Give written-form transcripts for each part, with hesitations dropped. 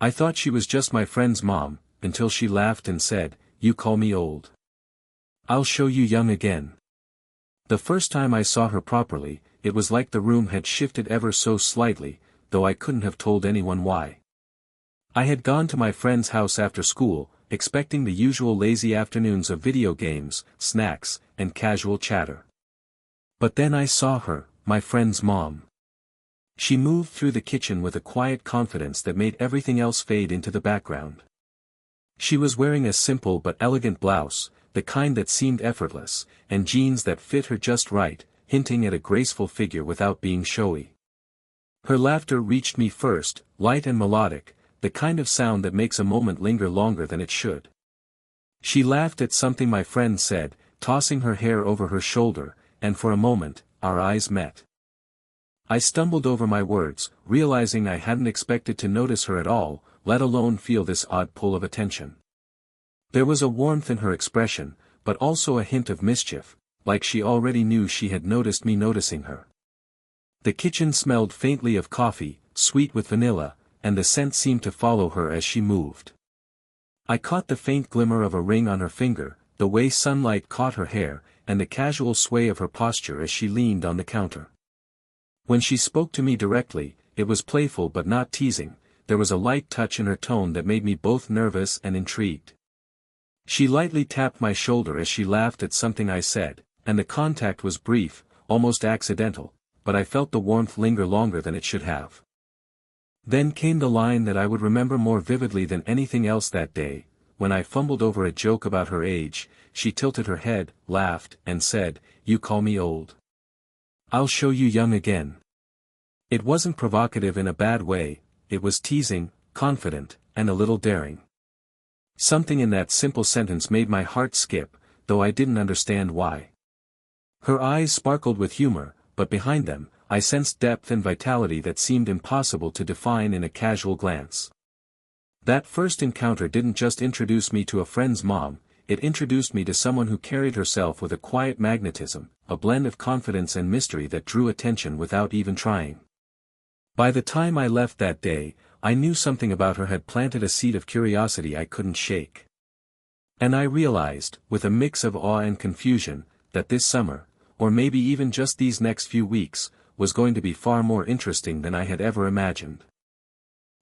I thought she was just my friend's mom, until she laughed and said, "You call me old. I'll show you young again." The first time I saw her properly, it was like the room had shifted ever so slightly, though I couldn't have told anyone why. I had gone to my friend's house after school, expecting the usual lazy afternoons of video games, snacks, and casual chatter. But then I saw her, my friend's mom. She moved through the kitchen with a quiet confidence that made everything else fade into the background. She was wearing a simple but elegant blouse, the kind that seemed effortless, and jeans that fit her just right, hinting at a graceful figure without being showy. Her laughter reached me first, light and melodic, the kind of sound that makes a moment linger longer than it should. She laughed at something my friend said, tossing her hair over her shoulder, and for a moment, our eyes met. I stumbled over my words, realizing I hadn't expected to notice her at all, let alone feel this odd pull of attention. There was a warmth in her expression, but also a hint of mischief, like she already knew she had noticed me noticing her. The kitchen smelled faintly of coffee, sweet with vanilla, and the scent seemed to follow her as she moved. I caught the faint glimmer of a ring on her finger, the way sunlight caught her hair, and the casual sway of her posture as she leaned on the counter. When she spoke to me directly, it was playful but not teasing, there was a light touch in her tone that made me both nervous and intrigued. She lightly tapped my shoulder as she laughed at something I said, and the contact was brief, almost accidental, but I felt the warmth linger longer than it should have. Then came the line that I would remember more vividly than anything else that day. When I fumbled over a joke about her age, she tilted her head, laughed, and said, "You call me old. I'll show you young again." It wasn't provocative in a bad way, it was teasing, confident, and a little daring. Something in that simple sentence made my heart skip, though I didn't understand why. Her eyes sparkled with humor, but behind them, I sensed depth and vitality that seemed impossible to define in a casual glance. That first encounter didn't just introduce me to a friend's mom, it introduced me to someone who carried herself with a quiet magnetism, a blend of confidence and mystery that drew attention without even trying. By the time I left that day, I knew something about her had planted a seed of curiosity I couldn't shake. And I realized, with a mix of awe and confusion, that this summer, or maybe even just these next few weeks, was going to be far more interesting than I had ever imagined.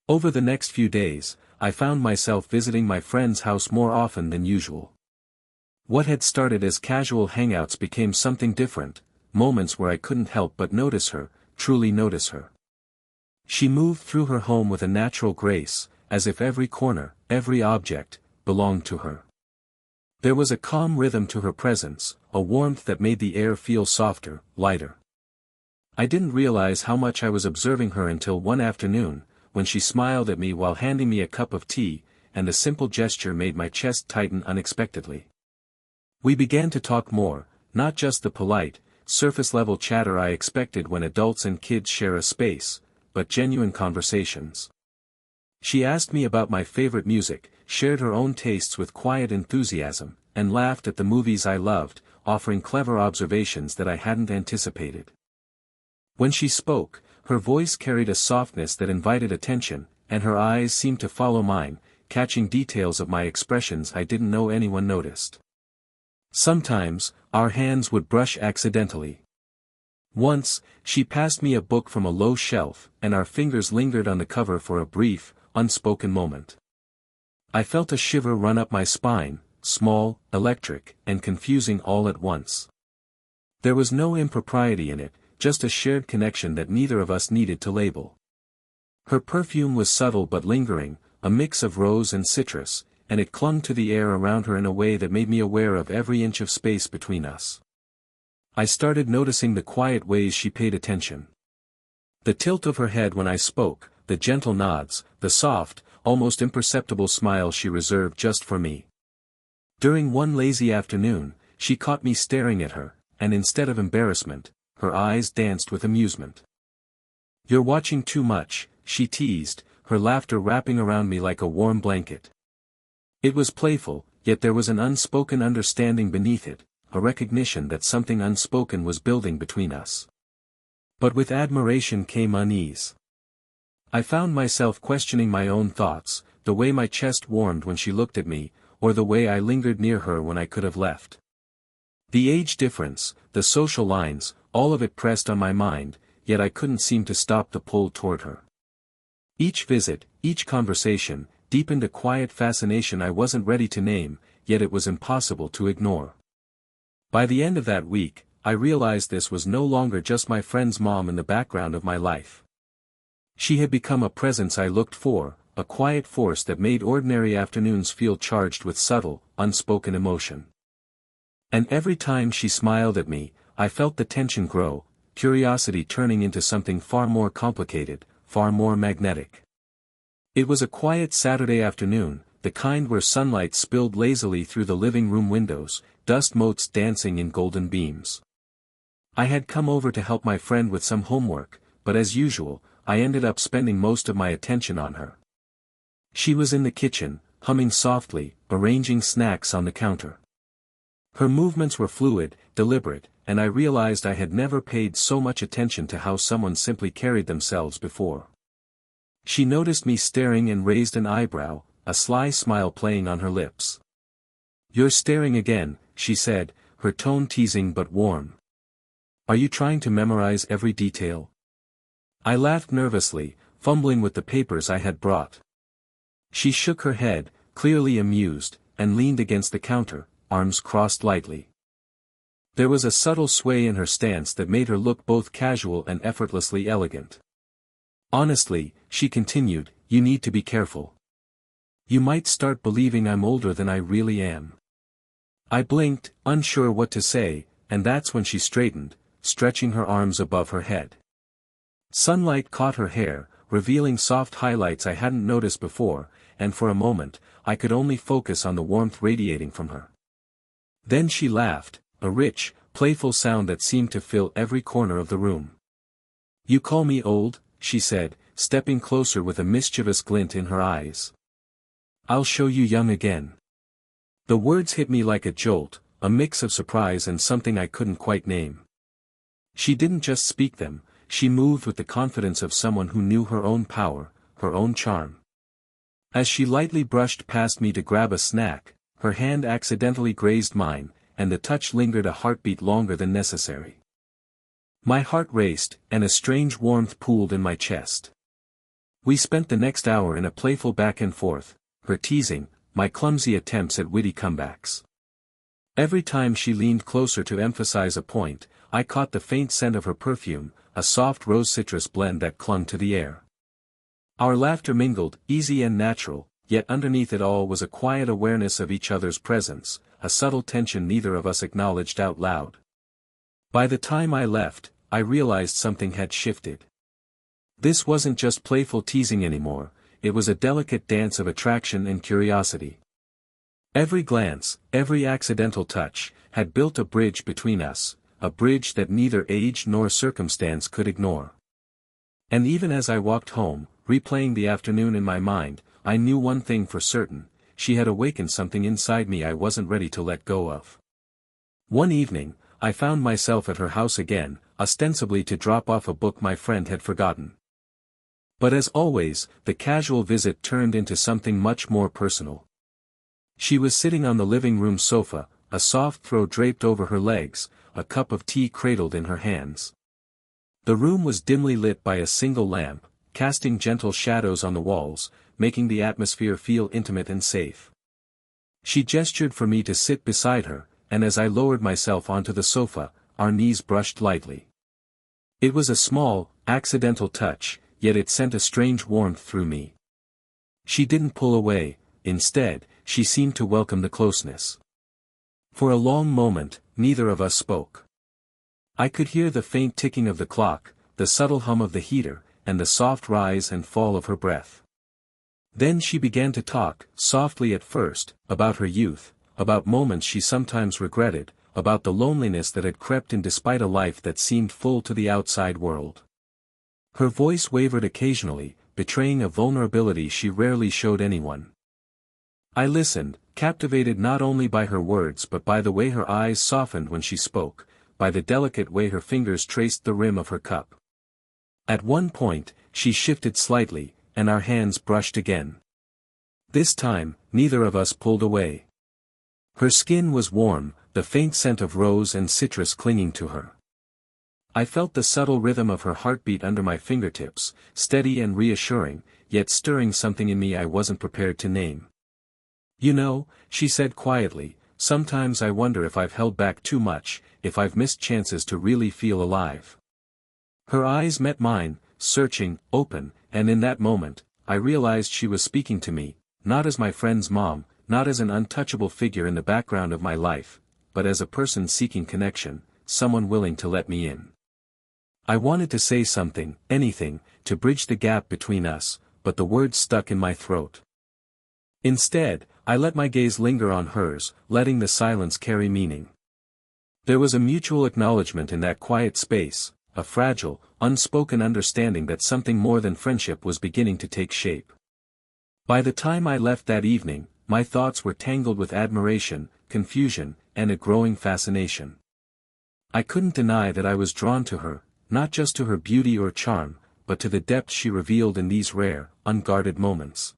Over the next few days, I found myself visiting my friend's house more often than usual. What had started as casual hangouts became something different, moments where I couldn't help but notice her, truly notice her. She moved through her home with a natural grace, as if every corner, every object, belonged to her. There was a calm rhythm to her presence, a warmth that made the air feel softer, lighter. I didn't realize how much I was observing her until one afternoon, when she smiled at me while handing me a cup of tea, and a simple gesture made my chest tighten unexpectedly. We began to talk more, not just the polite, surface-level chatter I expected when adults and kids share a space, but genuine conversations. She asked me about my favorite music, shared her own tastes with quiet enthusiasm, and laughed at the movies I loved, offering clever observations that I hadn't anticipated. When she spoke, her voice carried a softness that invited attention, and her eyes seemed to follow mine, catching details of my expressions I didn't know anyone noticed. Sometimes, our hands would brush accidentally. Once, she passed me a book from a low shelf, and our fingers lingered on the cover for a brief, unspoken moment. I felt a shiver run up my spine, small, electric, and confusing all at once. There was no impropriety in it, just a shared connection that neither of us needed to label. Her perfume was subtle but lingering, a mix of rose and citrus, and it clung to the air around her in a way that made me aware of every inch of space between us. I started noticing the quiet ways she paid attention. The tilt of her head when I spoke, the gentle nods, the soft, almost imperceptible smile she reserved just for me. During one lazy afternoon, she caught me staring at her, and instead of embarrassment, her eyes danced with amusement. "You're watching too much," she teased, her laughter wrapping around me like a warm blanket. It was playful, yet there was an unspoken understanding beneath it, a recognition that something unspoken was building between us. But with admiration came unease. I found myself questioning my own thoughts, the way my chest warmed when she looked at me, or the way I lingered near her when I could have left. The age difference, the social lines, all of it pressed on my mind, yet I couldn't seem to stop the pull toward her. Each visit, each conversation, deepened a quiet fascination I wasn't ready to name, yet it was impossible to ignore. By the end of that week, I realized this was no longer just my friend's mom in the background of my life. She had become a presence I looked for, a quiet force that made ordinary afternoons feel charged with subtle, unspoken emotion. And every time she smiled at me, I felt the tension grow, curiosity turning into something far more complicated, far more magnetic. It was a quiet Saturday afternoon, the kind where sunlight spilled lazily through the living room windows, dust motes dancing in golden beams. I had come over to help my friend with some homework, but as usual, I ended up spending most of my attention on her. She was in the kitchen, humming softly, arranging snacks on the counter. Her movements were fluid, deliberate, and I realized I had never paid so much attention to how someone simply carried themselves before. She noticed me staring and raised an eyebrow, a sly smile playing on her lips. "You're staring again," she said, her tone teasing but warm. "Are you trying to memorize every detail?" I laughed nervously, fumbling with the papers I had brought. She shook her head, clearly amused, and leaned against the counter, arms crossed lightly. There was a subtle sway in her stance that made her look both casual and effortlessly elegant. "Honestly," she continued, "you need to be careful. You might start believing I'm older than I really am." I blinked, unsure what to say, and that's when she straightened, stretching her arms above her head. Sunlight caught her hair, revealing soft highlights I hadn't noticed before, and for a moment, I could only focus on the warmth radiating from her. Then she laughed, a rich, playful sound that seemed to fill every corner of the room. "You call me old?" she said, stepping closer with a mischievous glint in her eyes. "I'll show you young again." The words hit me like a jolt, a mix of surprise and something I couldn't quite name. She didn't just speak them, she moved with the confidence of someone who knew her own power, her own charm. As she lightly brushed past me to grab a snack, her hand accidentally grazed mine, and the touch lingered a heartbeat longer than necessary. My heart raced, and a strange warmth pooled in my chest. We spent the next hour in a playful back and forth, her teasing, my clumsy attempts at witty comebacks. Every time she leaned closer to emphasize a point, I caught the faint scent of her perfume, a soft rose-citrus blend that clung to the air. Our laughter mingled, easy and natural, yet underneath it all was a quiet awareness of each other's presence, a subtle tension neither of us acknowledged out loud. By the time I left, I realized something had shifted. This wasn't just playful teasing anymore, it was a delicate dance of attraction and curiosity. Every glance, every accidental touch, had built a bridge between us, a bridge that neither age nor circumstance could ignore. And even as I walked home, replaying the afternoon in my mind, I knew one thing for certain: she had awakened something inside me I wasn't ready to let go of. One evening, I found myself at her house again, ostensibly to drop off a book my friend had forgotten. But as always, the casual visit turned into something much more personal. She was sitting on the living room sofa, a soft throw draped over her legs, a cup of tea cradled in her hands. The room was dimly lit by a single lamp, casting gentle shadows on the walls, making the atmosphere feel intimate and safe. She gestured for me to sit beside her, and as I lowered myself onto the sofa, our knees brushed lightly. It was a small, accidental touch, yet it sent a strange warmth through me. She didn't pull away, instead, she seemed to welcome the closeness. For a long moment, neither of us spoke. I could hear the faint ticking of the clock, the subtle hum of the heater, and the soft rise and fall of her breath. Then she began to talk, softly at first, about her youth, about moments she sometimes regretted, about the loneliness that had crept in despite a life that seemed full to the outside world. Her voice wavered occasionally, betraying a vulnerability she rarely showed anyone. I listened, captivated not only by her words but by the way her eyes softened when she spoke, by the delicate way her fingers traced the rim of her cup. At one point, she shifted slightly, and our hands brushed again. This time, neither of us pulled away. Her skin was warm, the faint scent of rose and citrus clinging to her. I felt the subtle rhythm of her heartbeat under my fingertips, steady and reassuring, yet stirring something in me I wasn't prepared to name. "You know," she said quietly, "sometimes I wonder if I've held back too much, if I've missed chances to really feel alive." Her eyes met mine, searching, open, and in that moment, I realized she was speaking to me, not as my friend's mom, not as an untouchable figure in the background of my life, but as a person seeking connection, someone willing to let me in. I wanted to say something, anything, to bridge the gap between us, but the words stuck in my throat. Instead, I let my gaze linger on hers, letting the silence carry meaning. There was a mutual acknowledgement in that quiet space, a fragile, unspoken understanding that something more than friendship was beginning to take shape. By the time I left that evening, my thoughts were tangled with admiration, confusion, and a growing fascination. I couldn't deny that I was drawn to her, not just to her beauty or charm, but to the depth she revealed in these rare, unguarded moments.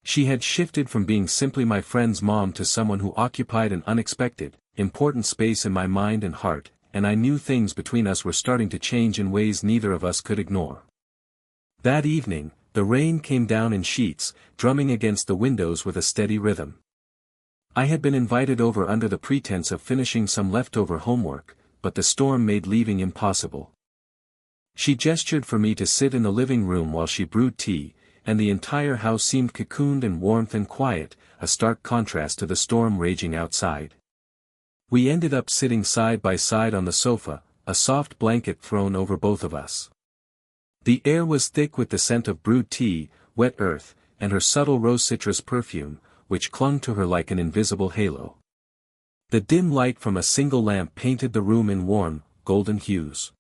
She had shifted from being simply my friend's mom to someone who occupied an unexpected, important space in my mind and heart, and I knew things between us were starting to change in ways neither of us could ignore. That evening, the rain came down in sheets, drumming against the windows with a steady rhythm. I had been invited over under the pretense of finishing some leftover homework, but the storm made leaving impossible. She gestured for me to sit in the living room while she brewed tea, and the entire house seemed cocooned in warmth and quiet, a stark contrast to the storm raging outside. We ended up sitting side by side on the sofa, a soft blanket thrown over both of us. The air was thick with the scent of brewed tea, wet earth, and her subtle rose citrus perfume, which clung to her like an invisible halo. The dim light from a single lamp painted the room in warm, golden hues.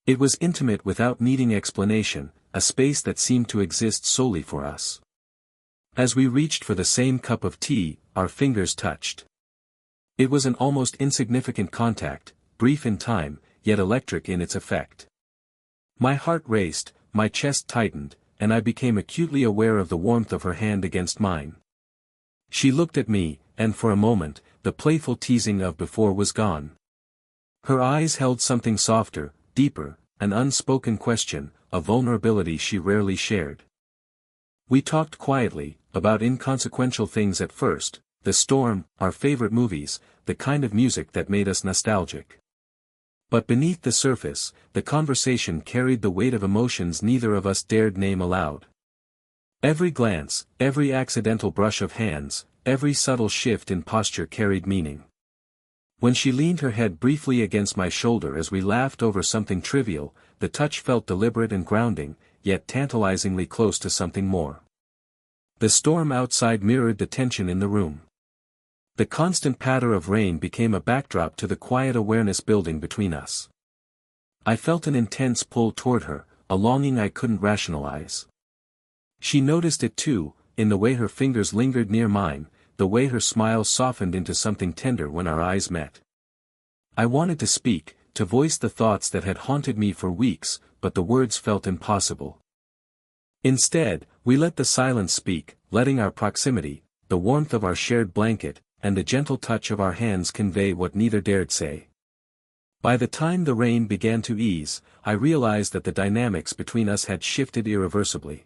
It was intimate without needing explanation, a space that seemed to exist solely for us. As we reached for the same cup of tea, our fingers touched. It was an almost insignificant contact, brief in time, yet electric in its effect. My heart raced, my chest tightened, and I became acutely aware of the warmth of her hand against mine. She looked at me, and for a moment, the playful teasing of before was gone. Her eyes held something softer, deeper, an unspoken question, a vulnerability she rarely shared. We talked quietly, about inconsequential things at first, the storm, our favorite movies, the kind of music that made us nostalgic. But beneath the surface, the conversation carried the weight of emotions neither of us dared name aloud. Every glance, every accidental brush of hands, every subtle shift in posture carried meaning. When she leaned her head briefly against my shoulder as we laughed over something trivial, the touch felt deliberate and grounding, yet tantalizingly close to something more. The storm outside mirrored the tension in the room. The constant patter of rain became a backdrop to the quiet awareness building between us. I felt an intense pull toward her, a longing I couldn't rationalize. She noticed it too, in the way her fingers lingered near mine, the way her smile softened into something tender when our eyes met. I wanted to speak, to voice the thoughts that had haunted me for weeks, but the words felt impossible. Instead, we let the silence speak, letting our proximity, the warmth of our shared blanket, and the gentle touch of our hands convey what neither dared say. By the time the rain began to ease, I realized that the dynamics between us had shifted irreversibly.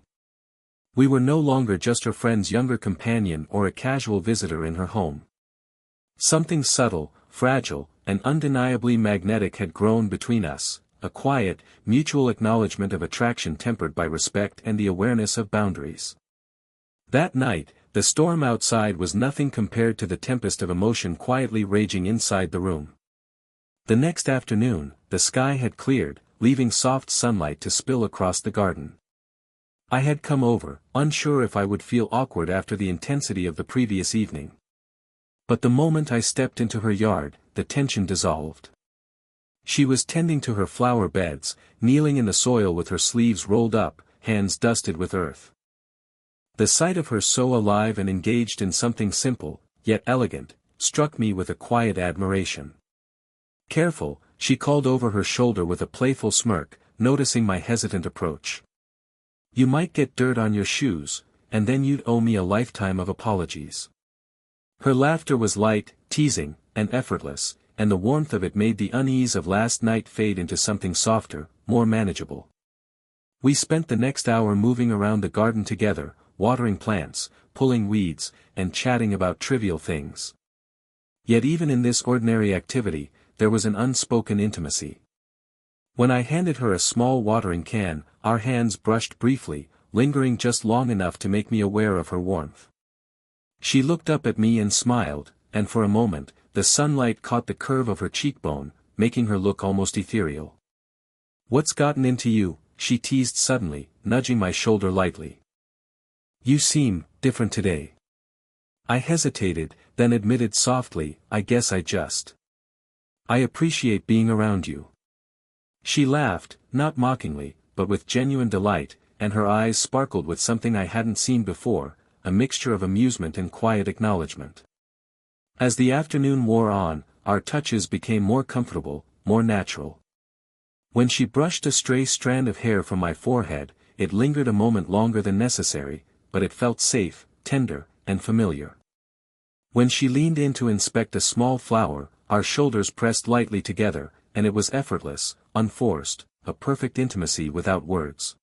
We were no longer just her friend's younger companion or a casual visitor in her home. Something subtle, fragile, and undeniably magnetic had grown between us, a quiet, mutual acknowledgement of attraction tempered by respect and the awareness of boundaries. That night, the storm outside was nothing compared to the tempest of emotion quietly raging inside the room. The next afternoon, the sky had cleared, leaving soft sunlight to spill across the garden. I had come over, unsure if I would feel awkward after the intensity of the previous evening. But the moment I stepped into her yard, the tension dissolved. She was tending to her flower beds, kneeling in the soil with her sleeves rolled up, hands dusted with earth. The sight of her so alive and engaged in something simple, yet elegant, struck me with a quiet admiration. "Careful," she called over her shoulder with a playful smirk, noticing my hesitant approach. "You might get dirt on your shoes, and then you'd owe me a lifetime of apologies." Her laughter was light, teasing, and effortless, and the warmth of it made the unease of last night fade into something softer, more manageable. We spent the next hour moving around the garden together, watering plants, pulling weeds, and chatting about trivial things. Yet even in this ordinary activity, there was an unspoken intimacy. When I handed her a small watering can, our hands brushed briefly, lingering just long enough to make me aware of her warmth. She looked up at me and smiled, and for a moment, the sunlight caught the curve of her cheekbone, making her look almost ethereal. "What's gotten into you?" she teased suddenly, nudging my shoulder lightly. "You seem different today." I hesitated, then admitted softly, "I guess I appreciate being around you." She laughed, not mockingly, but with genuine delight, and her eyes sparkled with something I hadn't seen before, a mixture of amusement and quiet acknowledgement. As the afternoon wore on, our touches became more comfortable, more natural. When she brushed a stray strand of hair from my forehead, it lingered a moment longer than necessary, but it felt safe, tender, and familiar. When she leaned in to inspect a small flower, our shoulders pressed lightly together, and it was effortless, unforced, a perfect intimacy without words.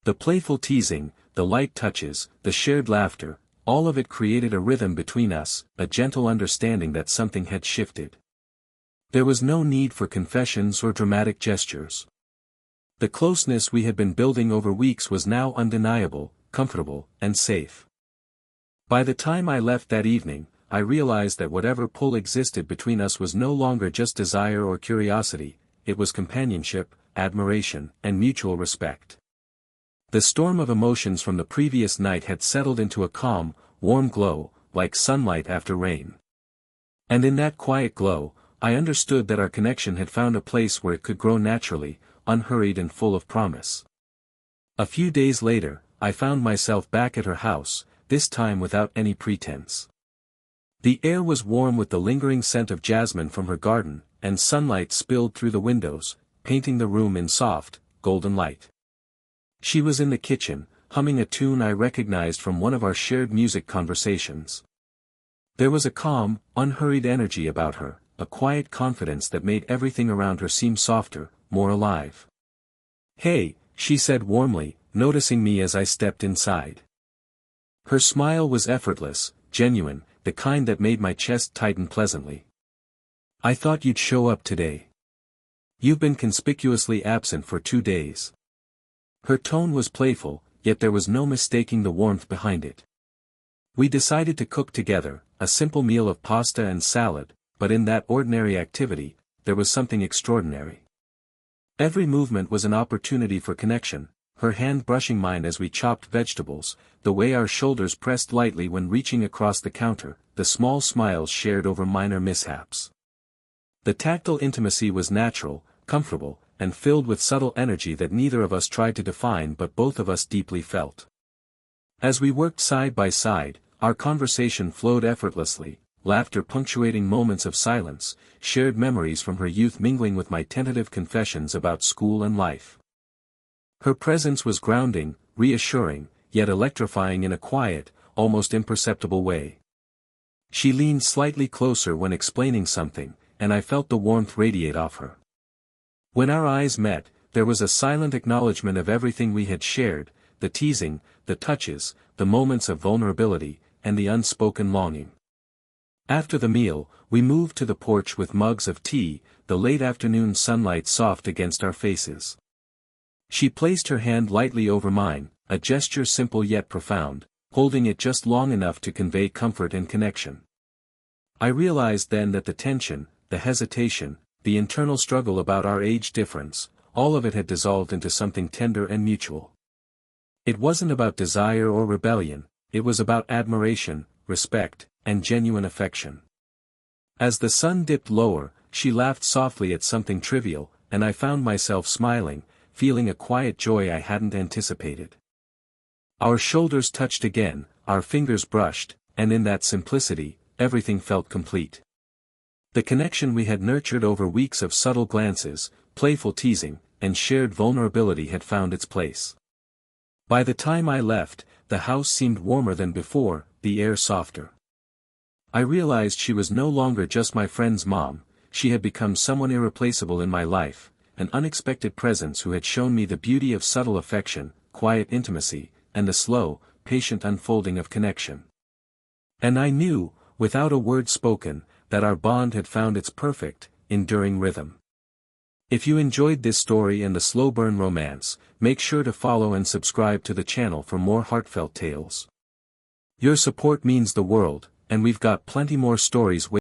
The playful teasing, the light touches, the shared laughter, all of it created a rhythm between us, a gentle understanding that something had shifted. There was no need for confessions or dramatic gestures. The closeness we had been building over weeks was now undeniable, comfortable, and safe. By the time I left that evening, I realized that whatever pull existed between us was no longer just desire or curiosity, it was companionship, admiration, and mutual respect. The storm of emotions from the previous night had settled into a calm, warm glow, like sunlight after rain. And in that quiet glow, I understood that our connection had found a place where it could grow naturally, unhurried and full of promise. A few days later, I found myself back at her house, this time without any pretense. The air was warm with the lingering scent of jasmine from her garden, and sunlight spilled through the windows, painting the room in soft, golden light. She was in the kitchen, humming a tune I recognized from one of our shared music conversations. There was a calm, unhurried energy about her, a quiet confidence that made everything around her seem softer, more alive. "Hey," she said warmly, noticing me as I stepped inside. Her smile was effortless, genuine, the kind that made my chest tighten pleasantly. "I thought you'd show up today. You've been conspicuously absent for 2 days." Her tone was playful, yet there was no mistaking the warmth behind it. We decided to cook together, a simple meal of pasta and salad, but in that ordinary activity, there was something extraordinary. Every movement was an opportunity for connection, her hand brushing mine as we chopped vegetables, the way our shoulders pressed lightly when reaching across the counter, the small smiles shared over minor mishaps. The tactile intimacy was natural, comfortable, and filled with subtle energy that neither of us tried to define but both of us deeply felt. As we worked side by side, our conversation flowed effortlessly, laughter punctuating moments of silence, shared memories from her youth mingling with my tentative confessions about school and life. Her presence was grounding, reassuring, yet electrifying in a quiet, almost imperceptible way. She leaned slightly closer when explaining something, and I felt the warmth radiate off her. When our eyes met, there was a silent acknowledgement of everything we had shared, the teasing, the touches, the moments of vulnerability, and the unspoken longing. After the meal, we moved to the porch with mugs of tea, the late afternoon sunlight soft against our faces. She placed her hand lightly over mine, a gesture simple yet profound, holding it just long enough to convey comfort and connection. I realized then that the tension, the hesitation, the internal struggle about our age difference, all of it had dissolved into something tender and mutual. It wasn't about desire or rebellion, it was about admiration, respect, and genuine affection. As the sun dipped lower, she laughed softly at something trivial, and I found myself smiling, feeling a quiet joy I hadn't anticipated. Our shoulders touched again, our fingers brushed, and in that simplicity, everything felt complete. The connection we had nurtured over weeks of subtle glances, playful teasing, and shared vulnerability had found its place. By the time I left, the house seemed warmer than before, the air softer. I realized she was no longer just my friend's mom, she had become someone irreplaceable in my life, an unexpected presence who had shown me the beauty of subtle affection, quiet intimacy, and the slow, patient unfolding of connection. And I knew, without a word spoken, that our bond had found its perfect, enduring rhythm. If you enjoyed this story and the slow burn romance, make sure to follow and subscribe to the channel for more heartfelt tales. Your support means the world, and we've got plenty more stories waiting.